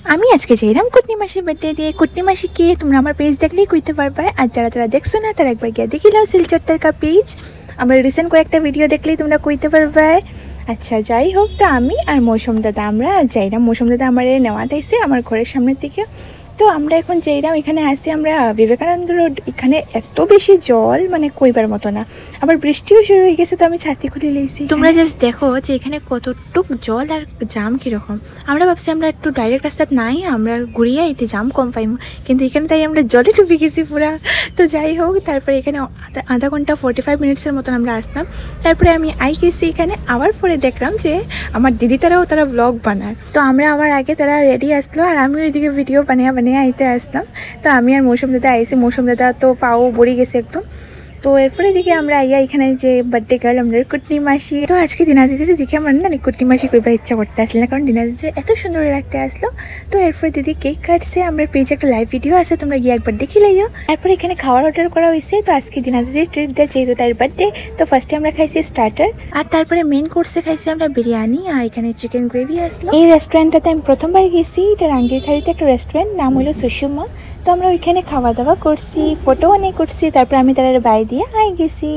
আমি আজকে যাইলাম কুটনি মাসির বার্থডে দিয়ে। কুটনি মাসি কে তোমরা আমার পেজ দেখলেই কইতে পারবে, আর যারা যারা দেখছো না তারা একবার গিয়ে দেখি লাও শিলচর তারকা পেজ। আমরা রিসেন্ট কয়েকটা ভিডিও দেখলেই তোমরা কইতে পারবে। আচ্ছা যাই হোক, তো আমি আর মৌসুম দাদা আমরা যাইলাম। মৌসুম দাদা আমার নেওয়া দিয়েছে আমার ঘরের সামনের দিকে। তো আমরা এখন যাইলাম, এখানে আসি আমরা বিবেকানন্দ রোড। এখানে এত বেশি জল মানে কইবার মতো না, আবার বৃষ্টিও শুরু হয়ে গেছে, তো আমি ছাতি খুলে লইছি। তোমরা জাস্ট দেখো যে এখানে কতটুক জল আর জাম কিরকম। আমরা ভাবছি আমরা একটু ডাইরেক্ট রাস্তা নাই, আমরা ঘুরিয়ে এতে জাম কম পাইম, কিন্তু এখানে তাই আমরা জলে ডুবে গেছি পুরা। তো যাই হোক, তারপরে এখানে আধা ঘন্টা 45 মিনিটসের মতন আমরা আসলাম। তারপরে আমি গেছি এখানে, আবার পরে দেখলাম যে আমার দিদি তারা ব্লগ বানায়। তো আমরা আবার আগে তারা রেডি আসলো, আর আমি ওইদিকে ভিডিও বানিয়ে আইতে আসলাম। তো আমি আর মৌসুম দাদা আইসি। মৌসুম দাদা তো পাও বড়ি গেছে একদম। তো এরপরে দেখি আমরা এখানে যে বার্থডে গার্ল আমরা কুটনি মাসি। তো আজকে দিনাদিদির দেখে আমার না কুটনি মাসি কইবার ইচ্ছা করতে আসলে না, কারণ দিনাদিদির এত সুন্দর লাগতে আসলো। তো এরপরে দিদি কেক কাটছে, আমরা পেজে একটা লাইভ ভিডিও আছে, তোমরা গিয়ে একবার দেখি লাইও। তারপরে এখানে খাওয়ার অর্ডার করা হয়েছে। তো আজকে দিনাদিদির ট্রিট দেয় যেহেতু তার বার্থডে। তো ফার্স্টে আমরা খাইছি স্টার্টার, আর তারপরে মেন কোর্সে খাইছি আমরা বিরিয়ানি, আর এখানে চিকেন গ্রেভি আসলো। এই রেস্টুরেন্টটাতে আমি প্রথমবার গেছি, এটা রাঙ্গিরখাড়িতে একটা রেস্টুরেন্ট, নাম হলো সুষুমা। তো আমরা ওইখানে খাওয়া দাওয়া করছি, ফটো অনেক করছি, তারপর আমি তার বাই দিয়ে গেছি।